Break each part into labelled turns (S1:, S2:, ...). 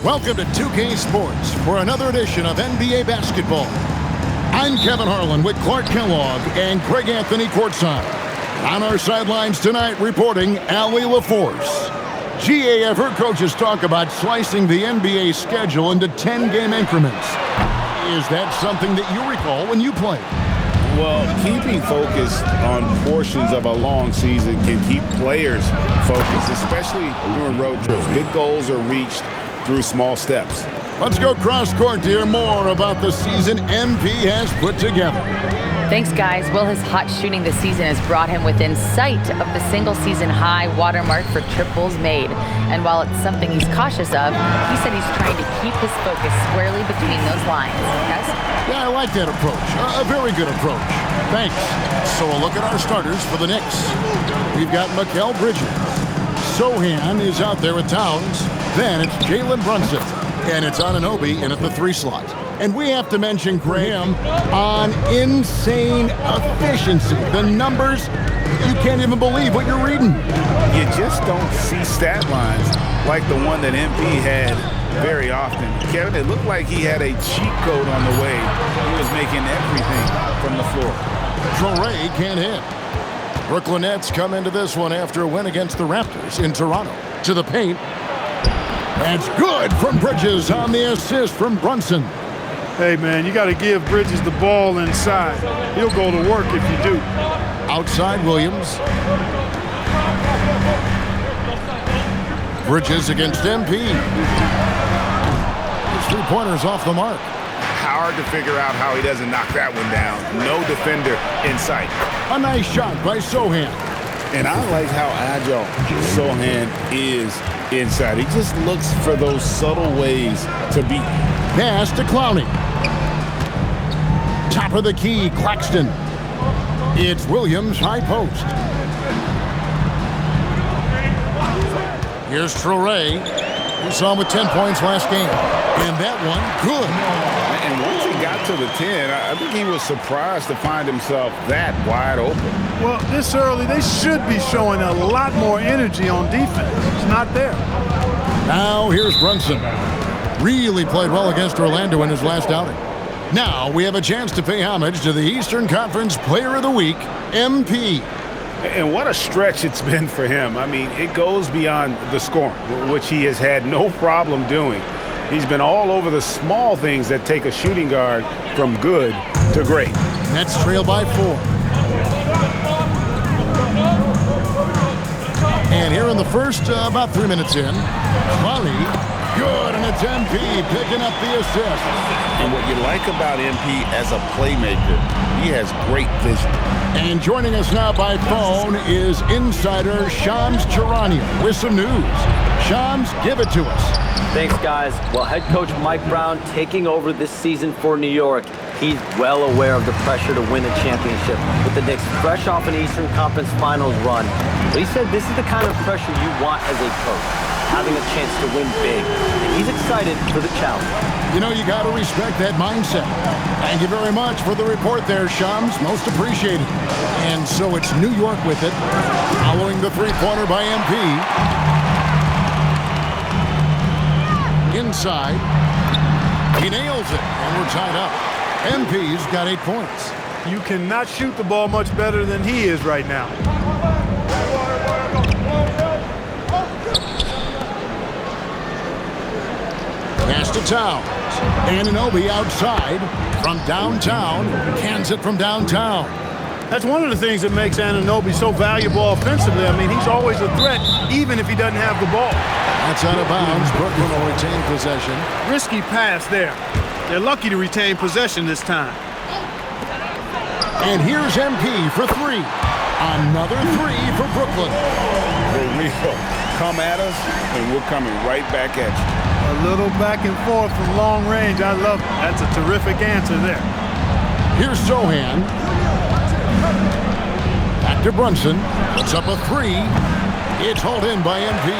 S1: Welcome to 2K Sports for another edition of NBA basketball. I'm Kevin Harlan with Clark Kellogg and Greg Anthony courtside. On our sidelines tonight, reporting Ali LaForce. XIaomi coaches talk about slicing the NBA schedule into 10-game increments. Is that something that you recall when you played?
S2: Well, keeping focused on portions of a long season can keep players focused, especially during road trips. Big goals are reached through small steps.
S1: Let's go cross-court to hear more about the season MP has put together.
S3: Thanks, guys. Well, his hot shooting this season has brought him within sight of the single-season high watermark for triples made. And while it's something he's cautious of, he said he's trying to keep his focus squarely between those lines. Yes?
S1: Yeah, I like that approach. A very good approach. Thanks. So a look at our starters for the Knicks. We've got Mikal Bridges. Sohan is out there with Towns. Then it's Jalen Brunson. And it's Anunoby in at the 3 slot. And we have to mention Graham on insane efficiency. The numbers, you can't even believe what you're reading.
S2: You just don't see stat lines like the one that MP had very often. Kevin, it looked like he had a cheat code on the way. He was making everything from the floor.
S1: Traore can't hit. Brooklyn Nets come into this one after a win against the Raptors in Toronto. To the paint. That's good from Bridges on the assist from Brunson.
S4: Hey, man, you got to give Bridges the ball inside. He'll go to work if you do.
S1: Outside Williams. Bridges against MP. His three-pointer's off the mark.
S2: Hard to figure out how he doesn't knock that one down. No defender in sight.
S1: A nice shot by Sohan.
S2: And I like how agile Sohan is inside. He just looks for those subtle ways to beat.
S1: Pass to Clowney. Top of the key, Claxton. It's Williams, high post. Here's Traore. We saw him with 10 points last game. And that one, good.
S2: And once he got to the 10, I think he was surprised to find himself that wide open.
S4: Well, this early, they should be showing a lot more energy on defense. It's not there.
S1: Now here's Brunson. Really played well against Orlando in his last outing. Now we have a chance to pay homage to the Eastern Conference Player of the Week, MP.
S2: And what a stretch it's been for him. I mean, it goes beyond the scoring, which he has had no problem doing. He's been all over the small things that take a shooting guard from good to great.
S1: Nets trail by 4. And here in the first, about 3 minutes in, Clowney, good, and it's MP picking up the assist.
S5: And what you like about MP as a playmaker, he has great vision.
S1: And joining us now by phone is insider Shams Charania with some news. Shams, give it to us.
S6: Thanks, guys. Well, head coach Mike Brown taking over this season for New York. He's well aware of the pressure to win a championship with the Knicks fresh off an Eastern Conference Finals run. But he said this is the kind of pressure you want as a coach, having a chance to win big. And he's excited for the challenge.
S1: You know, you got to respect that mindset. Thank you very much for the report there, Shams. Most appreciated. And so it's New York with it, following the three-pointer by MP. Inside. He nails it, and we're tied up. MP's got 8 points.
S4: You cannot shoot the ball much better than he is right now.
S1: Pass to Towns. Anunoby outside from downtown. Cans it from downtown.
S4: That's one of the things that makes Anunoby so valuable offensively. I mean, he's always a threat, even if he doesn't have the ball.
S1: That's out of bounds. Brooklyn will retain possession.
S4: Risky pass there. They're lucky to retain possession this time.
S1: And here's MP for 3. Another 3 for Brooklyn.
S2: For real. Come at us, and we're coming right back at you.
S4: A little back and forth from long range. I love it. That's a terrific answer there.
S1: Here's Sohan. Back to Brunson. Puts up a 3. It's hauled in by MP.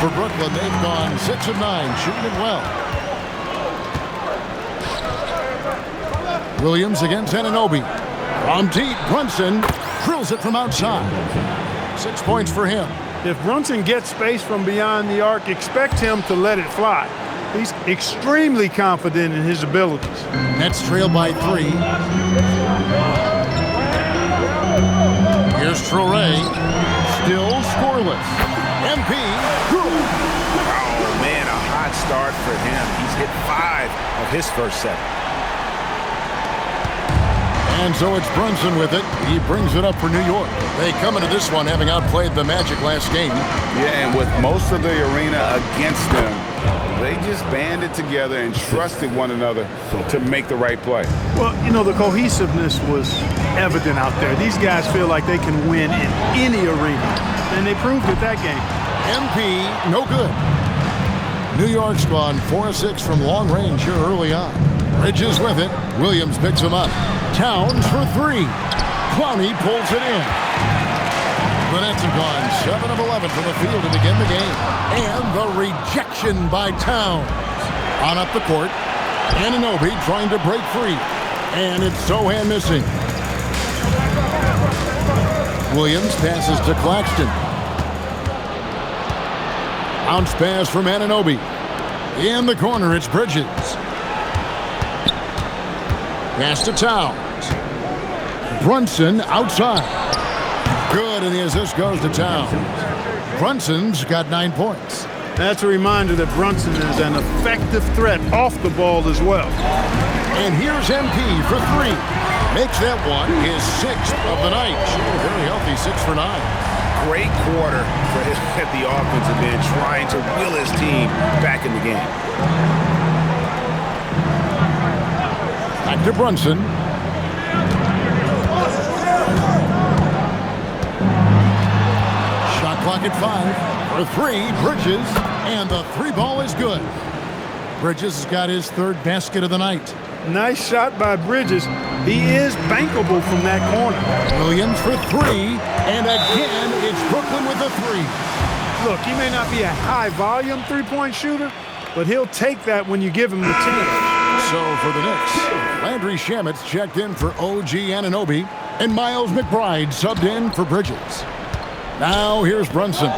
S1: For Brooklyn, they've gone 6 of 9, shooting it well. Williams against Anunoby. From deep, Brunson drills it from outside. 6 points for him.
S4: If Brunson gets space from beyond the arc, expect him to let it fly. He's extremely confident in his abilities.
S1: Nets trail by 3. Here's Traore, still scoreless. MP,
S2: Oh, man, a hot start for him. He's hit 5 of his first 7.
S1: and so it's Brunson with it. He brings it up for New York. They come into this one having outplayed the Magic last game.
S2: Yeah, and with most of the arena against them, they just banded together and trusted one another to make the right play.
S4: Well, you know, the cohesiveness was evident out there. These guys feel like they can win in any arena, and they proved it that game.
S1: MP, no good. New York's gone 4 of 6 from long range here early on. Bridges with it. Williams picks him up. Towns for 3. Clowney pulls it in. The Nets have gone 7 of 11 from the field to begin the game. And the rejection by Towns. On up the court. Anunoby trying to break free. And it's Sohan missing. Williams passes to Claxton. Bounce pass from Anunoby. In the corner, it's Bridges. Pass to Towns. Brunson outside. Good, and the assist goes to Towns. Brunson's got 9 points.
S4: That's a reminder that Brunson is an effective threat off the ball as well.
S1: And here's MP for 3. Makes that one his 6th of the night. Very healthy, 6 for 9.
S2: Great quarter for him at the offensive end, trying to will his team back in the game.
S1: Back to Brunson. Shot clock at 5. For 3, Bridges. And the 3 ball is good. Bridges has got his 3rd basket of the night.
S4: Nice shot by Bridges. He is bankable from that corner.
S1: Williams for 3. And again, it's Brooklyn with a 3.
S4: Look, he may not be a high-volume three-point shooter, but he'll take that when you give him the chance.
S1: So for the Knicks, Landry Shamet's checked in for OG Anunoby, and Miles McBride subbed in for Bridges. Now here's Brunson.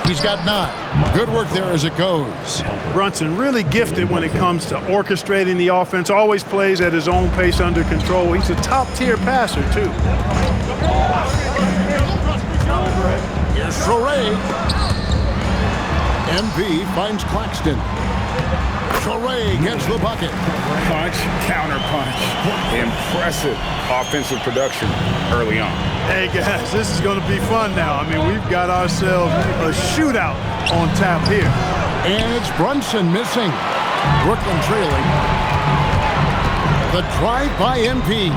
S1: He's got 9. Good work there as it goes.
S4: Brunson really gifted when it comes to orchestrating the offense. Always plays at his own pace under control. He's a top-tier passer, too.
S1: Here's Traore. MP finds Claxton. Traore gets the bucket.
S2: Punch, counter punch. Impressive offensive production early on.
S4: Hey, guys, this is going to be fun now. I mean, we've got ourselves a shootout on tap here.
S1: And it's Brunson missing. Brooklyn trailing. The drive by MP.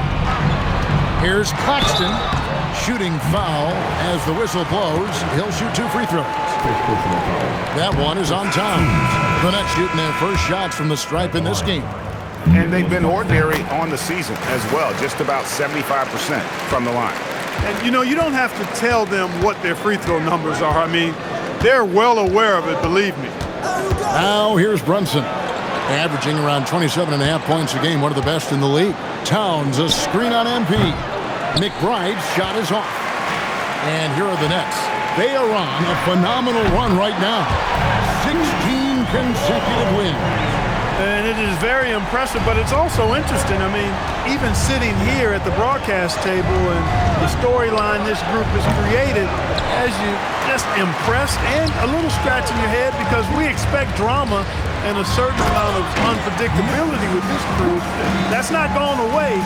S1: Here's Claxton. Shooting foul as the whistle blows. He'll shoot 2 free throws. That one is on Towns. The Nets shooting their first shots from the stripe in this game.
S2: And they've been ordinary on the season as well, just about 75% from the line.
S4: And, you know, you don't have to tell them what their free throw numbers are. I mean, they're well aware of it, believe me.
S1: Now here's Brunson. Averaging around 27.5 points a game, one of the best in the league. Towns, a screen on MP. McBride's shot is off. And here are the Nets. They are on a phenomenal run right now. 16 consecutive wins.
S4: And it is very impressive, but it's also interesting. I mean, even sitting here at the broadcast table and the storyline this group has created has you just impressed and a little scratching your head because we expect drama and a certain amount of unpredictability with this crew. That's not gone away,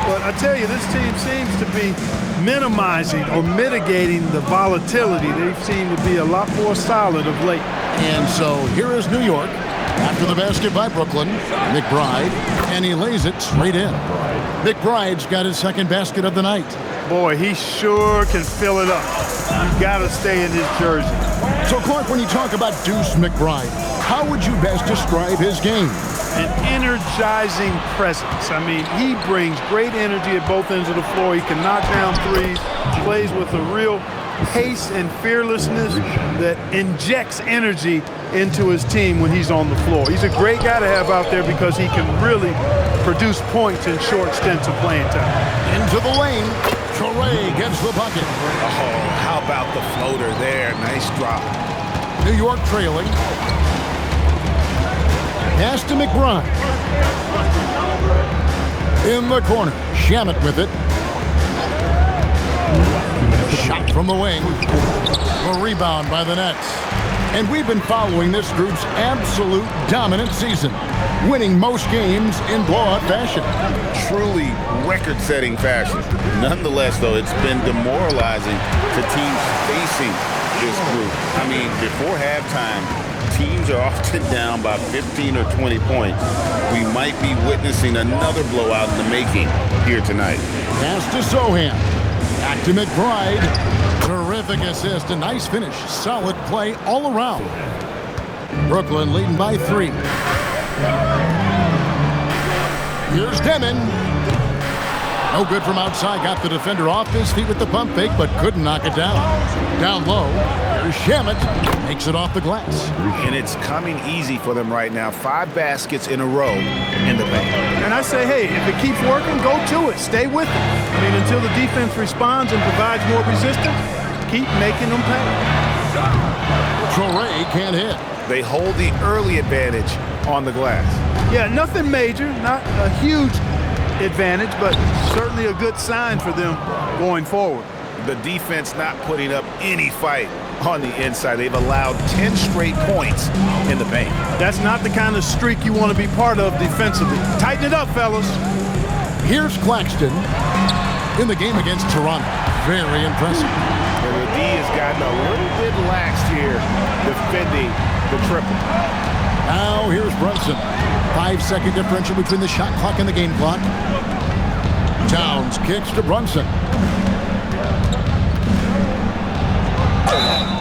S4: but I tell you, this team seems to be minimizing or mitigating the volatility. They seem to be a lot more solid of late.
S1: And so here is New York. After the basket by Brooklyn, McBride, and he lays it straight in. McBride's got his 2nd basket of the night.
S4: Boy, he sure can fill it up. You've got to stay in his jersey.
S1: So, Clark, when you talk about Deuce McBride, how would you best describe his game?
S4: An energizing presence. I mean, he brings great energy at both ends of the floor. He can knock down threes, plays with a real pace and fearlessness that injects energy into his team when he's on the floor. He's a great guy to have out there because he can really produce points in short stints of playing time.
S1: Into the lane. Toure gets the bucket.
S5: Oh, how about the floater there? Nice drop.
S1: New York trailing. Pass to McBride. In the corner. Shamet with it. Shot from the wing. A rebound by the Nets. And we've been following this group's absolute dominant season, winning most games in blowout fashion.
S5: Truly record-setting fashion. Nonetheless, though, it's been demoralizing to teams facing this group. I mean, before halftime, teams are often down by 15 or 20 points. We might be witnessing another blowout in the making here tonight.
S1: Pass to Sohan. Back to McBride. Terrific assist, a nice finish. Solid play all around. Brooklyn leading by 3. Here's Demon. No good from outside. Got the defender off his feet with the pump fake, but couldn't knock it down. Down low. Here's Shamet. Makes it off the glass.
S2: And it's coming easy for them right now. 5 baskets in a row in the paint.
S4: And I say, hey, if it keeps working, go to it. Stay with it. I mean, until the defense responds and provides more resistance, keep making them pay.
S1: Toure can't hit.
S2: They hold the early advantage on the glass.
S4: Yeah, nothing major, not a huge advantage, but certainly a good sign for them going forward.
S2: The defense not putting up any fight on the inside. They've allowed 10 straight points in the paint.
S4: That's not the kind of streak you want to be part of defensively. Tighten it up, fellas.
S1: Here's Claxton in the game against Toronto. Very impressive.
S2: And the D has gotten a little bit lax here defending the triple.
S1: Now here's Brunson. 5-second differential between the shot clock and the game clock. Towns kicks to Brunson.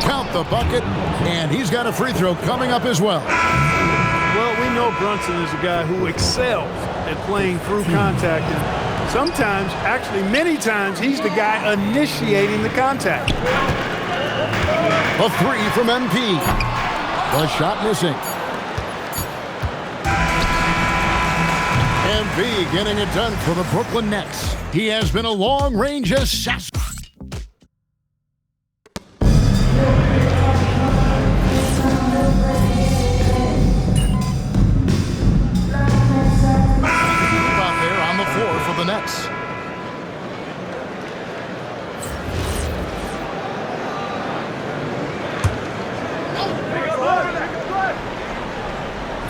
S1: Count the bucket, and he's got a free throw coming up as well.
S4: Well, we know Brunson is a guy who excels at playing through contact, and sometimes, actually many times, he's the guy initiating the contact.
S1: A 3 from MP. The shot missing. MP getting it done for the Brooklyn Nets. He has been a long-range assassin. Out there on the floor for the Nets.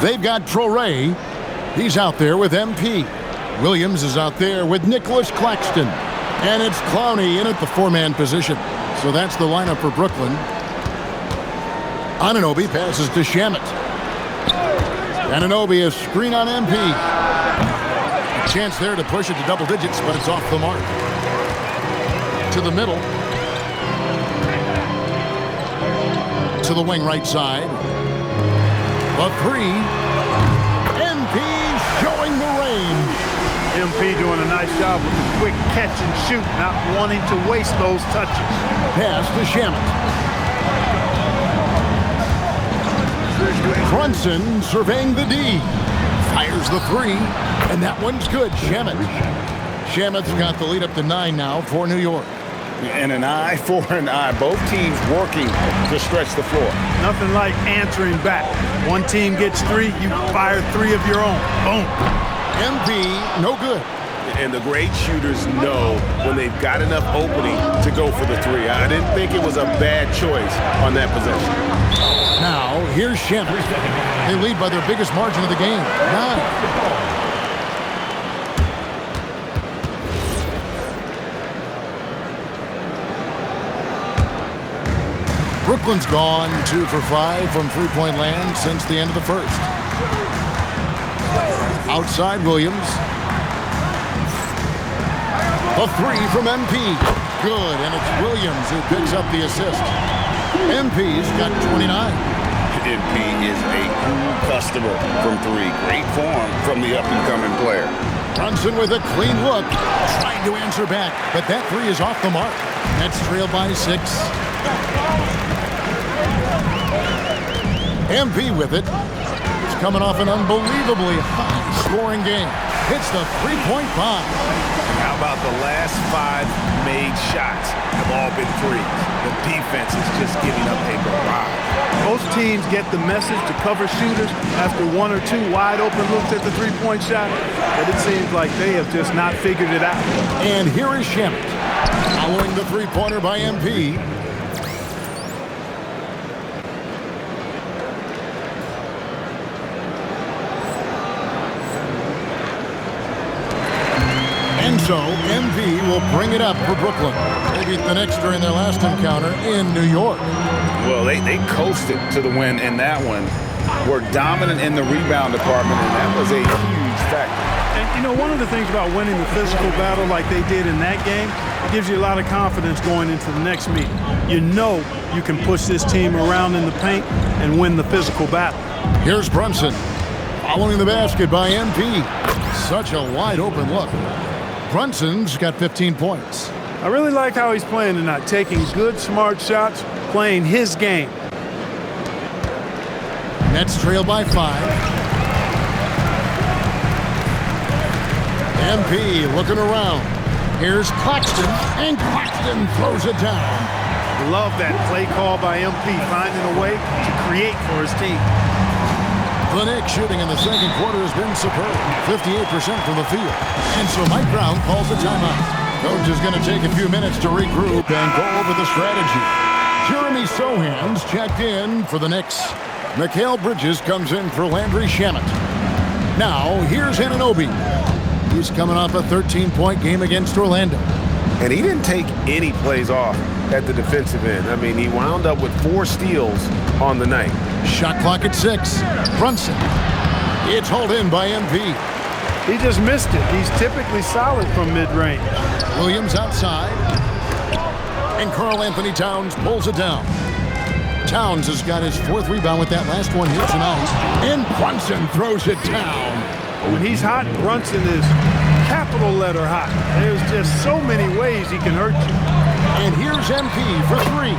S1: They've got Toure. He's out there with MP. Williams is out there with Nicholas Claxton. And it's Clowney in at the 4-man position. So that's the lineup for Brooklyn. Anunoby passes to Shamet. Anunoby, a screen on MP. A chance there to push it to double digits, but it's off the mark. To the middle. To the wing right side. A 3. Showing the range.
S4: MP doing a nice job with the quick catch and shoot, not wanting to waste those touches.
S1: Pass to Shamet. Brunson surveying the D. Fires the 3, and that one's good. Shamet's got the lead up to 9 now for New York.
S5: And an eye for an eye. Both teams working to stretch the floor.
S4: Nothing like answering back. One team gets 3, you fire 3 of your own. Boom.
S1: MP, no good.
S2: And the great shooters know when they've got enough opening to go for the 3. I didn't think it was a bad choice on that possession.
S1: Now, here's Shamet. They lead by their biggest margin of the game, 9. Brooklyn's gone 2 for 5 from three-point land since the end of the first. Outside Williams. A 3 from MP. Good, and it's Williams who picks up the assist. MP's got 29.
S5: MP is a cool customer from 3. Great form from the up-and-coming player.
S1: Brunson with a clean look. Trying trying to answer back, but that three is off the mark. Nets trail by 6. MP with it. He's coming off an unbelievably high-scoring game. Hits the three-point bomb.
S2: How about the last 5 made shots have all been threes? The defense is just giving up a barrage.
S4: Most teams get the message to cover shooters after 1 or 2 wide-open looks at the three-point shot, but it seems like they have just not figured it out.
S1: And here is Shamet, following the three-pointer by MP. And so, MV will bring it up for Brooklyn. They beat the Knicks during their last encounter in New York.
S2: Well, they coasted to the win in that one. Were dominant in the rebound department, and that was a huge factor.
S4: And, you know, one of the things about winning the physical battle like they did in that game, it gives you a lot of confidence going into the next meeting. You know you can push this team around in the paint and win the physical battle.
S1: Here's Brunson, following the basket by MP. Such a wide-open look. Brunson's got 15 points.
S4: I really like how he's playing tonight, taking good, smart shots, playing his game.
S1: Nets trail by 5. MP looking around. Here's Claxton, and Claxton throws it down.
S4: Love that play call by MP, finding a way to create for his team.
S1: The Knicks shooting in the second quarter has been superb, 58% from the field. And so Mike Brown calls a timeout. Coach is going to take a few minutes to regroup and go over the strategy. Jeremy Sohan's checked in for the Knicks. Mikal Bridges comes in for Landry Shamet. Now, here's Anunoby. He's coming off a 13-point game against Orlando.
S2: And he didn't take any plays off at the defensive end. I mean, he wound up with 4 steals on the night.
S1: Shot clock at 6. Brunson. It's hauled in by MP.
S4: He just missed it. He's typically solid from mid-range.
S1: Williams outside. And Karl Anthony Towns pulls it down. Towns has got his 4th rebound with that last one here tonight. And Brunson throws it down.
S4: When he's hot, Brunson is capital letter hot. There's just so many ways he can hurt you.
S1: And here's MP for 3.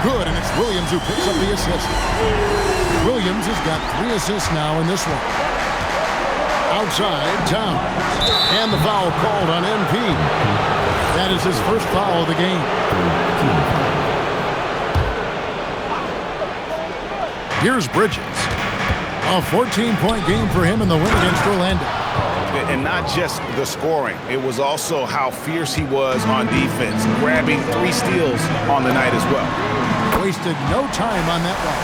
S1: Good, and it's Williams who picks up the assist. Williams has got 3 assists now in this one. Outside, Towns. And the foul called on MP. That is his first foul of the game. Here's Bridges. A 14-point game for him in the win against Orlando.
S2: And not just the scoring. It was also how fierce he was on defense, grabbing 3 steals on the night as well.
S1: Wasted no time on that one.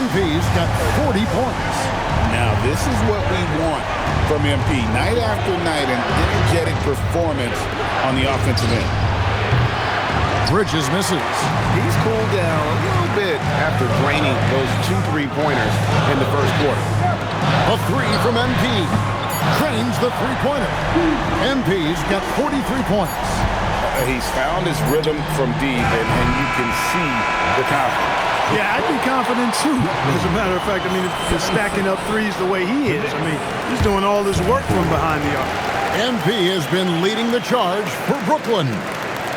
S1: MP's got 40 points.
S5: Now, this is what we want from MP. Night after night, an energetic performance on the offensive end.
S1: Bridges misses.
S2: He's cooled down a little bit after draining those 2 3-pointers in the first quarter.
S1: A 3 from MP. Drains the three-pointer. MP's got 43 points.
S2: He's found his rhythm from deep, and you can see the confidence.
S4: Yeah, I'd be confident too. As a matter of fact, I mean, if stacking up threes the way he is, I mean, he's doing all this work from behind the arc.
S1: MP has been leading the charge for Brooklyn.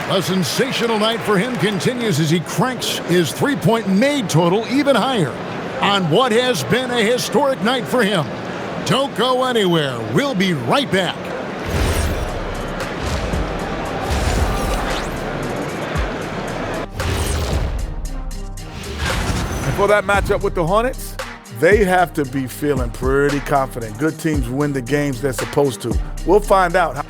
S1: A sensational night for him continues as he cranks his three-point made total even higher on what has been a historic night for him. Don't go anywhere. We'll be right back.
S7: For that matchup with the Hornets, they have to be feeling pretty confident. Good teams win the games they're supposed to. We'll find out.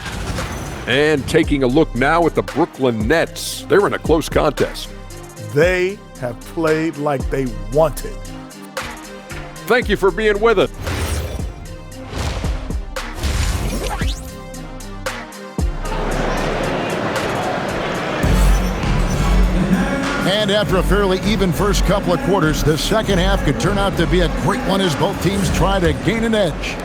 S8: And taking a look now at the Brooklyn Nets. They're in a close contest.
S7: They have played like they wanted.
S8: Thank you for being with us.
S1: And after a fairly even first couple of quarters, the second half could turn out to be a great one as both teams try to gain an edge.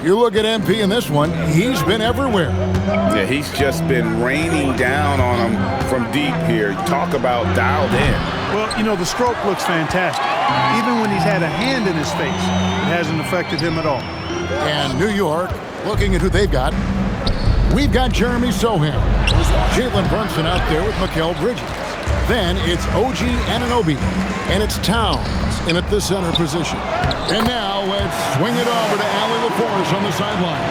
S1: You look at MP in this one, he's been everywhere.
S2: Yeah, he's just been raining down on him from deep here. Talk about dialed in.
S4: Well, you know, the stroke looks fantastic. Even when he's had a hand in his face, it hasn't affected him at all.
S1: And New York, looking at who they've got. We've got Jeremy Sohan. Jalen Brunson out there with Mikal Bridges. Then it's OG Anunoby. And it's Towns in at the center position. And now let's swing it over to Allie LaForce on the sideline.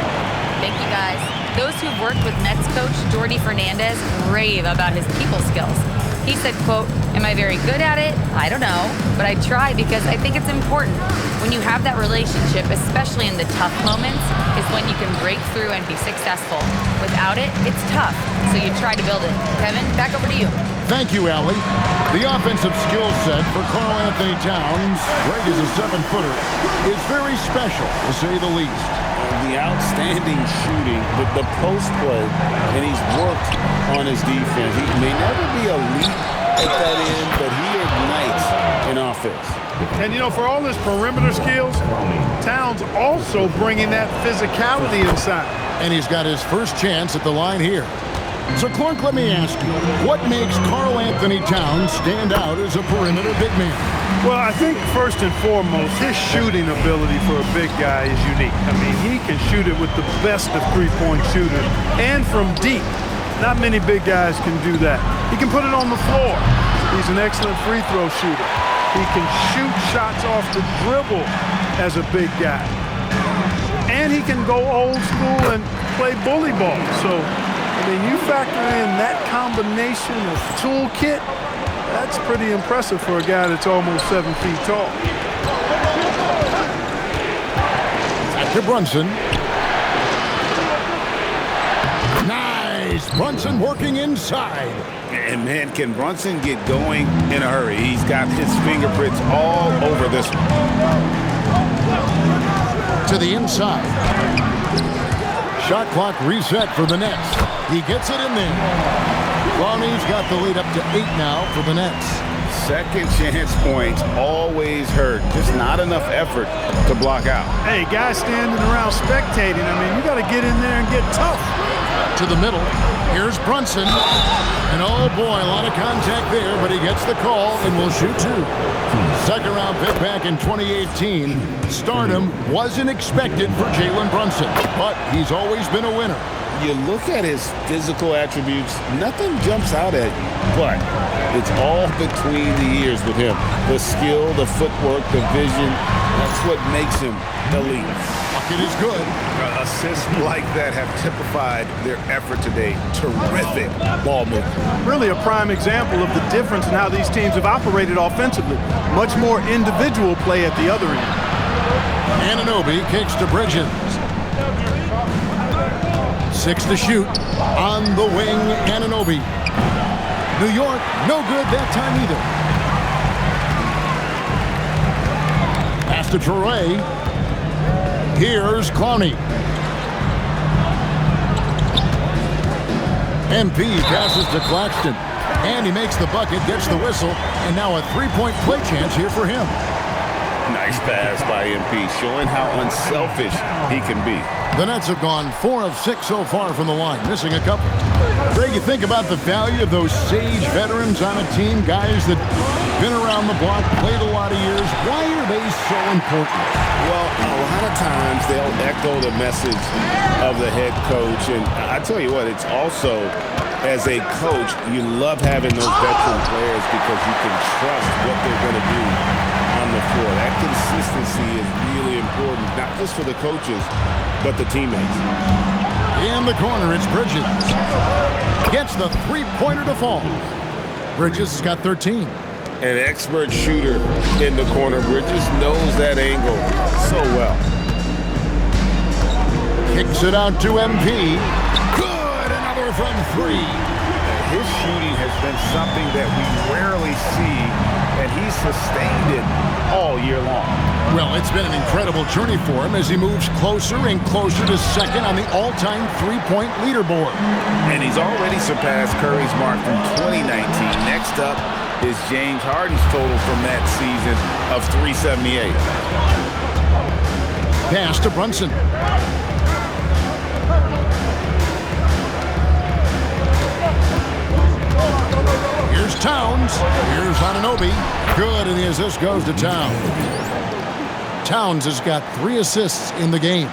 S3: Thank you, guys. Those who've worked with Nets coach Jordi Fernandez rave about his people skills. He said, quote, "Am I very good at it? I don't know, but I try because I think it's important. When you have that relationship, especially in the tough moments, is when you can break through and be successful. Without it, it's tough, so you try to build it." Kevin, back over to you.
S1: Thank you, Allie. The offensive skill set for Karl Anthony Towns, Greg is a 7-footer, is very special, to say the least.
S5: The outstanding shooting, the post play, and he's worked on his defense. He may never be elite at that end, but he ignites in offense.
S4: And, you know, for all his perimeter skills, Towns also bringing that physicality inside.
S1: And he's got his first chance at the line here. So, Clark, let me ask you, what makes Karl Anthony Towns stand out as a perimeter big man?
S4: Well, I think first and foremost, his shooting ability for a big guy is unique. I mean, he can shoot it with the best of three-point shooters and from deep. Not many big guys can do that. He can put it on the floor. He's an excellent free throw shooter. He can shoot shots off the dribble as a big guy. And he can go old school and play bully ball. So, I mean, you factor in that combination of toolkit, that's pretty impressive for a guy that's almost 7 feet tall.
S1: Back to Brunson. Nice! Brunson working inside.
S5: And, man, can Brunson get going in a hurry? He's got his fingerprints all over this one.
S1: To the inside. Shot clock reset for the Nets. He gets it in there. Clowney's got the lead up to 8 now for the Nets.
S5: Second chance points always hurt. Just not enough effort to block out.
S4: Hey, guys standing around spectating, I mean, you got to get in there and get tough.
S1: To the middle. Here's Brunson. And oh boy, a lot of contact there, but he gets the call and will shoot 2. Second round pick back in 2018. Stardom wasn't expected for Jalen Brunson, but he's always been a winner.
S5: You look at his physical attributes, nothing jumps out at you, but it's all between the ears with him. The skill, the footwork, the vision, that's what makes him elite.
S1: Bucket is good.
S5: Assists like that have typified their effort today. Terrific ball movement.
S4: Really a prime example of the difference in how these teams have operated offensively. Much more individual play at the other end.
S1: Anunoby kicks to Bridges. 6 to shoot. On the wing, Anunoby. New York, no good that time either. Pass to Torrey. Here's Clowney. MP passes to Claxton. And he makes the bucket, gets the whistle, and now a 3-point play chance here for him.
S5: Nice pass by MP, showing how unselfish he can be.
S1: The Nets have gone 4 of 6 so far from the line, missing a couple. Greg, you think about the value of those sage veterans on a team, guys that been around the block, played a lot of years. Why are they so important?
S5: Well, a lot of times they'll echo the message of the head coach. And I tell you what, it's also, as a coach, you love having those veteran players because you can trust what they're going to do on the floor. That consistency is really important, not just for the coaches, but the teammates.
S1: In the corner, it's Bridges. Gets the three-pointer to fall. Bridges has got 13.
S5: An expert shooter in the corner. Bridges knows that angle so well.
S1: Kicks it out to MP. Good, another from 3.
S2: His shooting has been something that we rarely see, and he's sustained it all year long.
S1: Well, it's been an incredible journey for him as he moves closer and closer to second on the all-time three-point leaderboard.
S5: And he's already surpassed Curry's mark from 2019. Next up is James Harden's total from that season of 378.
S1: Pass to Brunson. Here's Towns. Here's Anunoby. Good, and the assist goes to Towns. Towns has got 3 assists in the game.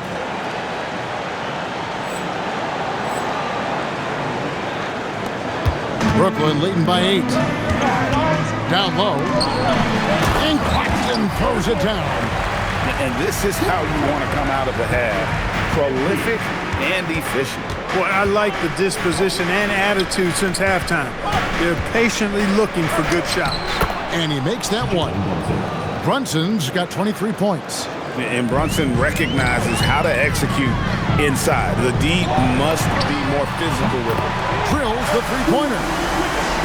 S1: Brooklyn leading by 8. Down low. And Claxton throws it down.
S5: And this is how you want to come out of the half. Prolific and efficient.
S4: Boy, I like the disposition and attitude since halftime. They're patiently looking for good shots.
S1: And he makes that one. Brunson's got 23 points.
S5: And Brunson recognizes how to execute inside. The D must be more physical with it.
S1: Drills the three-pointer.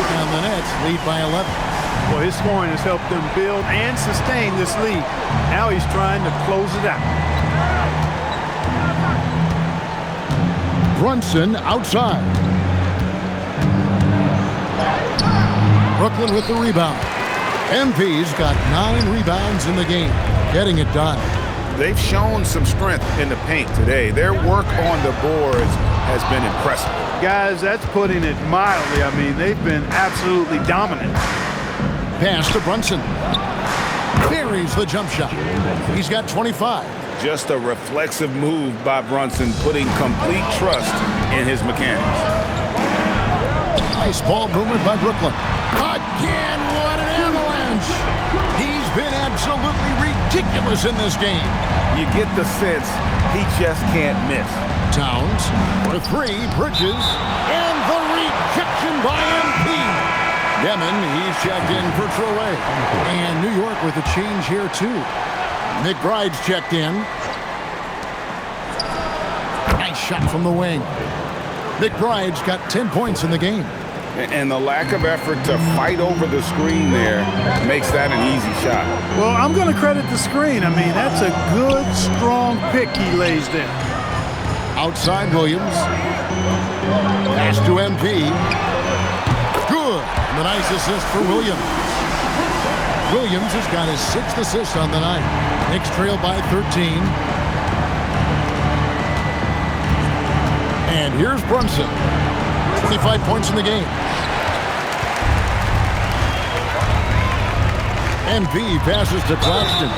S1: And the Nets lead by 11.
S4: Well, his scoring has helped them build and sustain this lead. Now he's trying to close it out.
S1: Brunson outside. Brooklyn with the rebound. MP's got 9 rebounds in the game, getting it done.
S5: They've shown some strength in the paint today. Their work on the boards has been impressive.
S4: Guys, that's putting it mildly. I mean, they've been absolutely dominant.
S1: Pass to Brunson. Buries the jump shot. He's got 25.
S5: Just a reflexive move by Brunson, putting complete trust in his mechanics.
S1: Nice ball movement by Brooklyn. Again, what an avalanche! He's been absolutely ridiculous in this game.
S5: You get the sense he just can't miss.
S1: Towns for 3, Bridges, and the rejection by MP. Demon, he's checked in for Troy. And New York with a change here, too. McBride's checked in. Nice shot from the wing. McBride's got 10 points in the game.
S5: And the lack of effort to fight over the screen there makes that an easy shot.
S4: Well, I'm going to credit the screen. I mean, that's a good, strong pick he lays there.
S1: Outside Williams. Pass to MP. Good. And the nice assist for Williams. Williams has got his 6th assist on the night. Knicks trail by 13. And here's Brunson. 25 points in the game. MP passes to Claxton.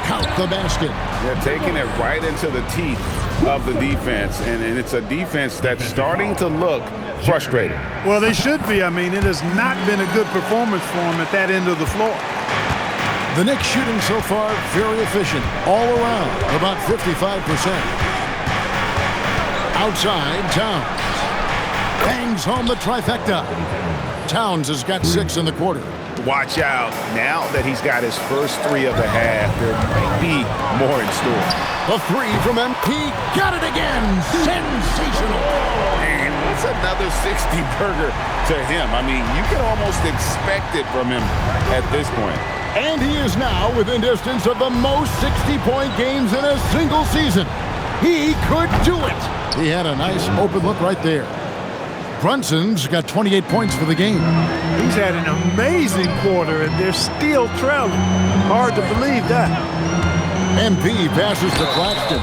S1: Count the basket.
S5: They're taking it right into the teeth of the defense. And it's a defense that's starting to look frustrated.
S4: Well, they should be. I mean, it has not been a good performance for them at that end of the floor.
S1: The Knicks shooting so far very efficient. All around, about 55%. Outside, Towns. Bangs home the trifecta. Towns has got 6 in the quarter.
S5: Watch out. Now that he's got his first 3 of the half, there might be more in store.
S1: A 3 from MP. Got it again. Sensational.
S5: And it's another 60-burger to him. I mean, you can almost expect it from him at this point.
S1: And he is now within distance of the most 60-point games in a single season. He could do it. He had a nice open look right there. Brunson's got 28 points for the game.
S4: He's had an amazing quarter, and they're still trailing. Hard to believe that.
S1: MP passes to Claxton.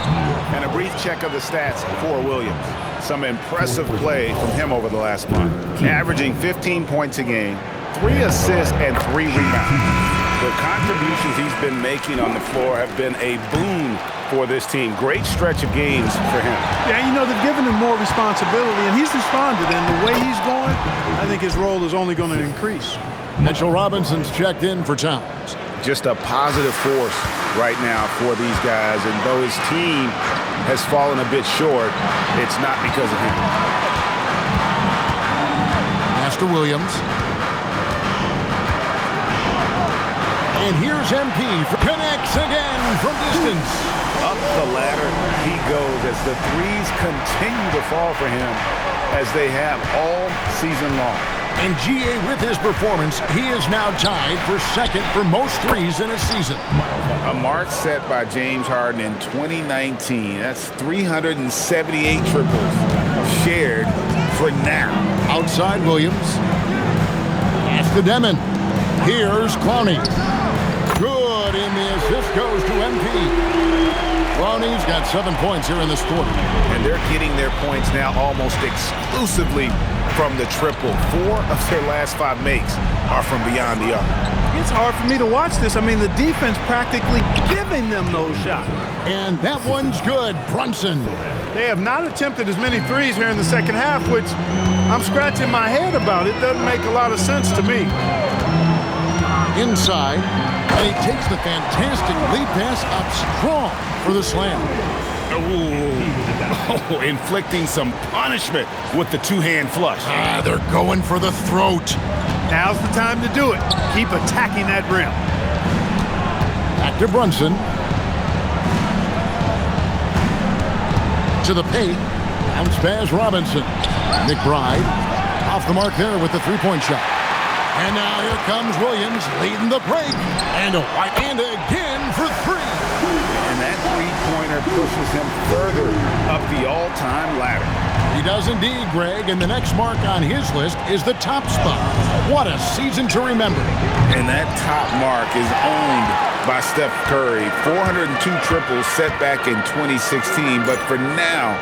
S5: And a brief check of the stats for Williams. Some impressive play from him over the last month. Averaging 15 points a game, 3 assists, and 3 rebounds. The contributions he's been making on the floor have been a boon for this team. Great stretch of games for him.
S4: Yeah, you know, they've given him more responsibility, and he's responded. And the way he's going, I think his role is only going to increase.
S1: Mitchell Robinson's checked in for Towns.
S5: Just a positive force right now for these guys. And though his team has fallen a bit short, it's not because of him.
S1: Master Williams. And here's MP. Connects again from distance.
S5: Up the ladder he goes as the threes continue to fall for him as they have all season long.
S1: And GA, with his performance, he is now tied for 2nd for most threes in a season.
S5: A mark set by James Harden in 2019. That's 378 triples shared for now.
S1: Outside Williams. Pass to Demon. Here's Clowney. Good, and the assist goes to MP. Clowney's got 7 points here in this quarter.
S5: And they're getting their points now almost exclusively from the triple. 4 of their last 5 makes are from beyond the arc.
S4: It's hard for me to watch this. I mean, the defense practically giving them those shots.
S1: And that one's good. Brunson.
S4: They have not attempted as many threes here in the second half, which I'm scratching my head about. It doesn't make a lot of sense to me.
S1: Inside, and he takes the fantastic lead pass up strong for the slam.
S2: Oh, inflicting some punishment with the two-hand flush.
S1: They're going for the throat.
S4: Now's the time to do it. Keep attacking that rim.
S1: Back to Brunson. To the paint. Bounce pass Robinson. McBride off the mark there with the three-point shot. And now here comes Williams leading the break. And again for three.
S2: And that three-pointer pushes him further up the all-time ladder.
S1: He does indeed, Greg. And the next mark on his list is the top spot. What a season to remember.
S2: And that top mark is owned by Steph Curry. 402 triples set back in 2016. But for now,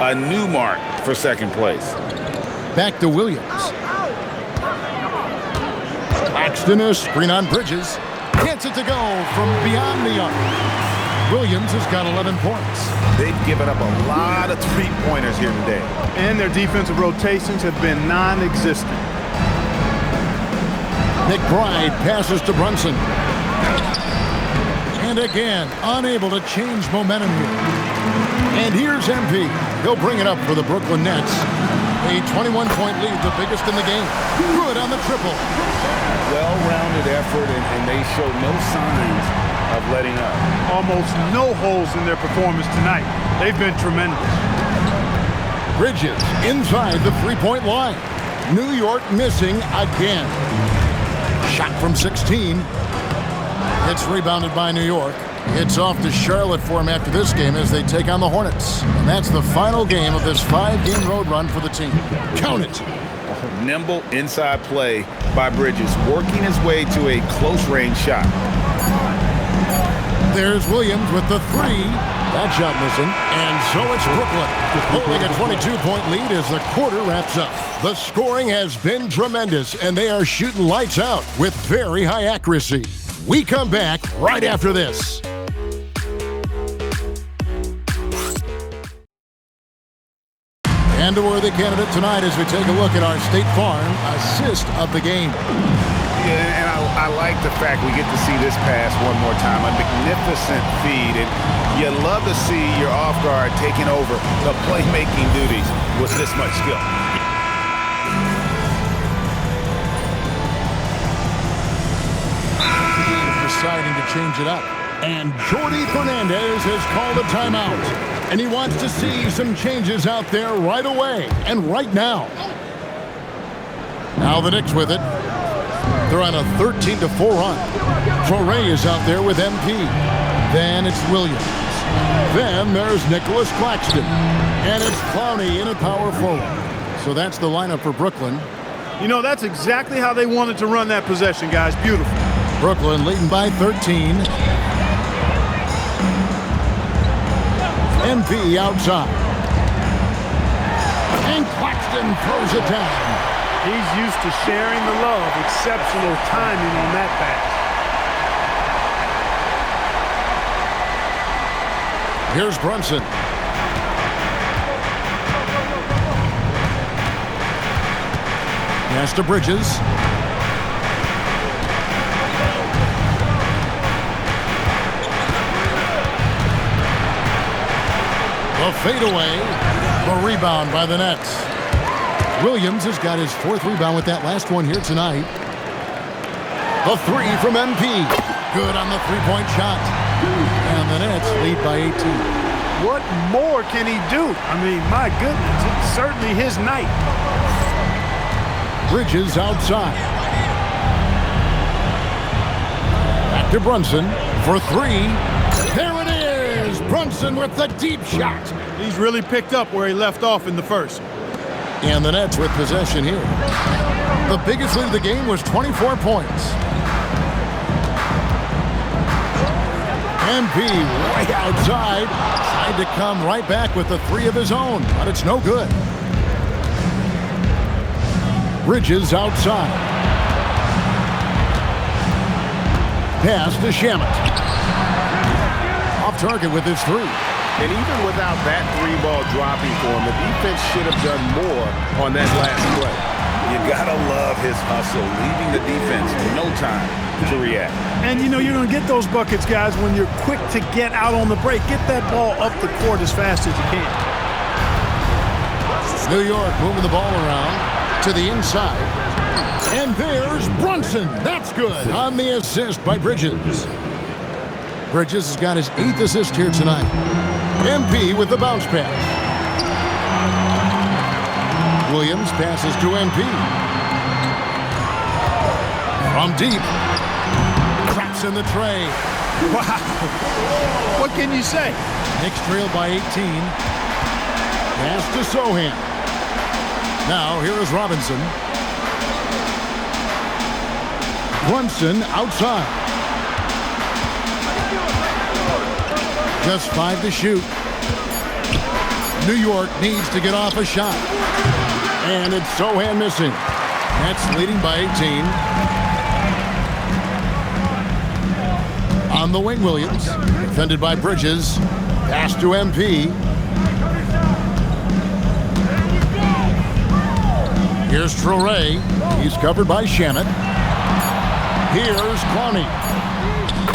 S2: a new mark for second place.
S1: Back to Williams. Claxton, a screen on Bridges. Gets it to go from beyond the arc. Williams has got 11 points.
S2: They've given up a lot of three-pointers here today.
S4: And their defensive rotations have been non-existent.
S1: McBride passes to Brunson. And again, unable to change momentum here. And here's MP. He'll bring it up for the Brooklyn Nets. A 21-point lead, the biggest in the game. Good on the triple.
S2: Well-rounded effort, and they show no signs of letting up.
S4: Almost no holes in their performance tonight. They've been tremendous.
S1: Bridges inside the three-point line. New York missing again. Shot from 16. It's rebounded by New York. It's off to Charlotte for him after this game as they take on the Hornets. And that's the final game of this 5-game road run for the team. Count it.
S2: Nimble inside play by Bridges, working his way to a close-range shot.
S1: There's Williams with the three. That shot missing. And so it's Brooklyn holding a 22-point lead as the quarter wraps up. The scoring has been tremendous, and they are shooting lights out with very high accuracy. We come back right after this. And a worthy candidate tonight as we take a look at our State Farm assist of the game.
S2: Yeah, and I like the fact we get to see this pass one more time. A magnificent feed, and you love to see your off guard taking over the playmaking duties with this much skill.
S1: Deciding to change it up. And Jordi Fernandez has called a timeout. And he wants to see some changes out there right away and right now. Now the Knicks with it. They're on a 13-4 run. Torrey is out there with MP. Then it's Williams. Then there's Nicholas Claxton. And it's Clowney in a power forward. So that's the lineup for Brooklyn.
S4: You know, that's exactly how they wanted to run that possession, guys. Beautiful.
S1: Brooklyn leading by 13. MP outside. And Claxton throws it down.
S4: He's used to sharing the love. Exceptional timing on that pass.
S1: Here's Brunson. Pass to Bridges. The fadeaway. The rebound by the Nets. Williams has got his fourth rebound with that last one here tonight. The three from MP. Good on the three-point shot. And the Nets lead by 18.
S4: What more can he do? I mean, my goodness, it's certainly his night.
S1: Bridges outside. Back to Brunson for three. There it is! Brunson with the deep shot.
S4: He's really picked up where he left off in the first.
S1: And the Nets with possession here. The biggest lead of the game was 24 points. MP way outside. Tried to come right back with the three of his own, but it's no good. Bridges outside. Pass to Shamet. Off target with his three.
S2: And even without that three-ball dropping for him, the defense should have done more on that last play. You gotta love his hustle, leaving the defense no time to react.
S4: And you know you're gonna get those buckets, guys, when you're quick to get out on the break. Get that ball up the court as fast as you can.
S1: New York moving the ball around to the inside. And there's Brunson. That's good on the assist by Bridges. Bridges has got his 8th assist here tonight. MP with the bounce pass. Williams passes to MP. From deep. Traps in the tray.
S4: Wow. What can you say?
S1: Knicks trail by 18. Pass to Sohan. Now here is Robinson. Brunson outside. Just 5 to shoot. New York needs to get off a shot. And it's Sohan missing. That's leading by 18. On the wing, Williams. Defended by Bridges. Pass to MP. Here's Traoré. He's covered by Shannon. Here's Clowney.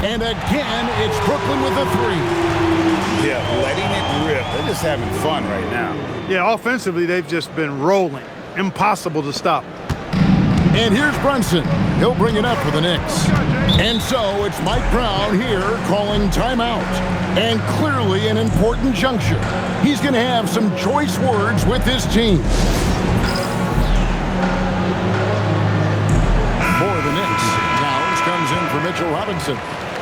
S1: And again, it's Brooklyn with a three.
S2: Yeah, letting it rip. They're just having fun right now.
S4: Yeah, offensively, they've just been rolling. Impossible to stop.
S1: And here's Brunson. He'll bring it up for the Knicks. And so it's Mike Brown here calling timeout. And clearly an important juncture. He's going to have some choice words with his team. For the Knicks, Downs comes in for Mitchell Robinson.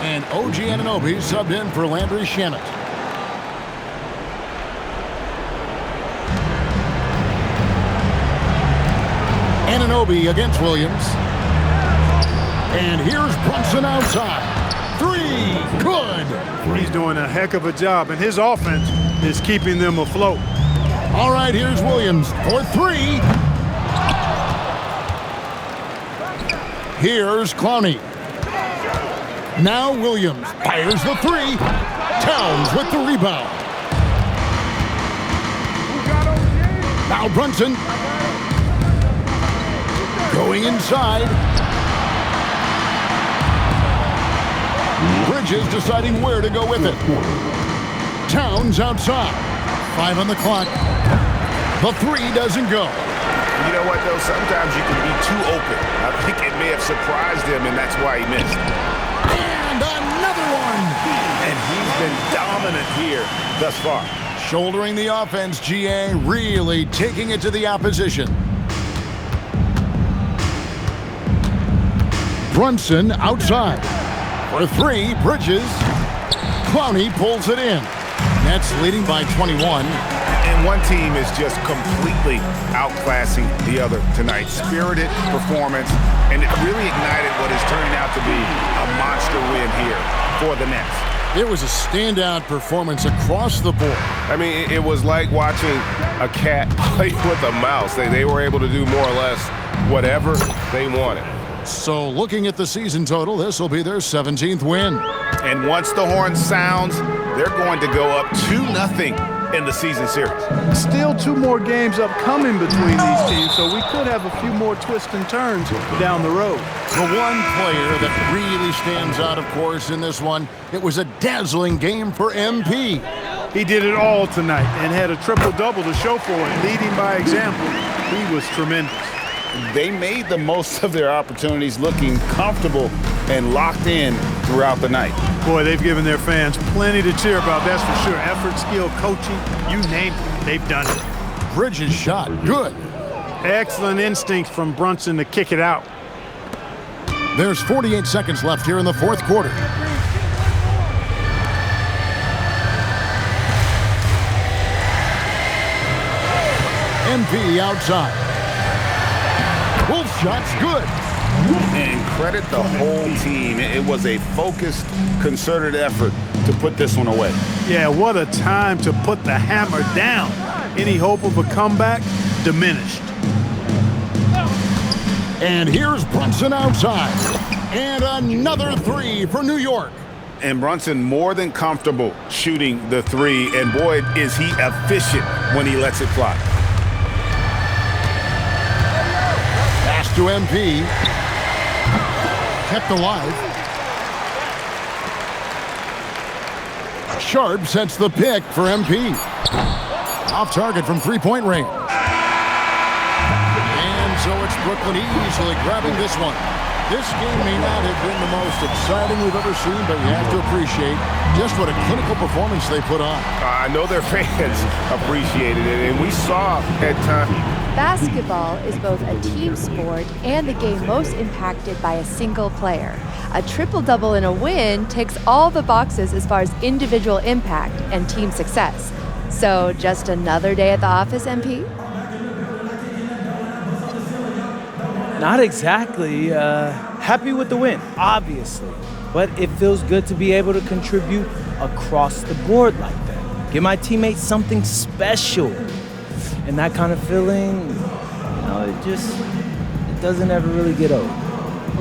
S1: And OG Anunoby subbed in for Landry Shamet. Anunoby against Williams. And here's Brunson outside. Three, good.
S4: He's doing a heck of a job, and his offense is keeping them afloat.
S1: All right, here's Williams for three. Here's Clowney. Now Williams fires the three. Towns with the rebound. Now Brunson. Going inside. Bridges deciding where to go with it. Towns outside. 5 on the clock. The three doesn't go.
S2: You know what, though? Sometimes you can be too open. I think it may have surprised him, and that's why he missed.
S1: And another one.
S2: And he's been dominant here thus far.
S1: Shouldering the offense, GA, really taking it to the opposition. Brunson outside. For three, Bridges. Clowney pulls it in. Nets leading by 21.
S2: And one team is just completely outclassing the other tonight. Spirited performance, and it really ignited what is turning out to be a monster win here for the Nets.
S1: It was a standout performance across the board.
S9: I mean, it was like watching a cat play with a mouse. They were able to do more or less whatever they wanted.
S1: So looking at the season total, this will be their 17th win.
S2: And once the horn sounds, they're going to go up 2-0 in the season series.
S4: Still 2 more games upcoming between these teams, so we could have a few more twists and turns down the road.
S1: The one player that really stands out, of course, in this one, it was a dazzling game for MP.
S4: He did it all tonight and had a triple-double to show for it, leading by example. He was tremendous.
S2: They made the most of their opportunities, looking comfortable and locked in throughout the night.
S4: Boy, they've given their fans plenty to cheer about, that's for sure. Effort, skill, coaching, you name it, they've done it.
S1: Bridges shot, good.
S4: Excellent instinct from Brunson to kick it out.
S1: There's 48 seconds left here in the fourth quarter. MP outside. Wolf shot's good.
S2: And credit the whole team. It was a focused, concerted effort to put this one away.
S4: Yeah, what a time to put the hammer down. Any hope of a comeback? Diminished.
S1: And here's Brunson outside. And another three for New York.
S5: And Brunson more than comfortable shooting the three, and boy, is he efficient when he lets it fly.
S1: Pass to MP. Kept alive. Sharp sets the pick for MP. Off target from three-point range. And so it's Brooklyn easily grabbing this one. This game may not have been the most exciting we've ever seen, but you have to appreciate just what a clinical performance they put on.
S9: I know their fans appreciated it, and we saw at times.
S10: Basketball is both a team sport and the game most impacted by a single player. A triple-double in a win ticks all the boxes as far as individual impact and team success. So just another day at the office, MP?
S11: Not exactly. Happy with the win, obviously. But it feels good to be able to contribute across the board like that. Give my teammates something special. And that kind of feeling, it doesn't ever really get old.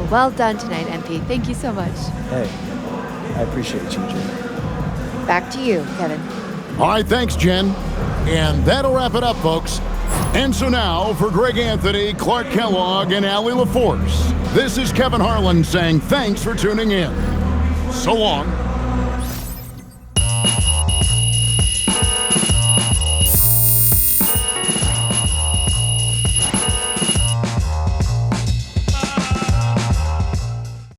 S10: Well done tonight, MP. Thank you so much.
S11: Hey, I appreciate you, Jen.
S10: Back to you, Kevin.
S1: All right, thanks, Jen. And that'll wrap it up, folks. And so now, for Greg Anthony, Clark Kellogg, and Allie LaForce, this is Kevin Harlan saying thanks for tuning in. So long.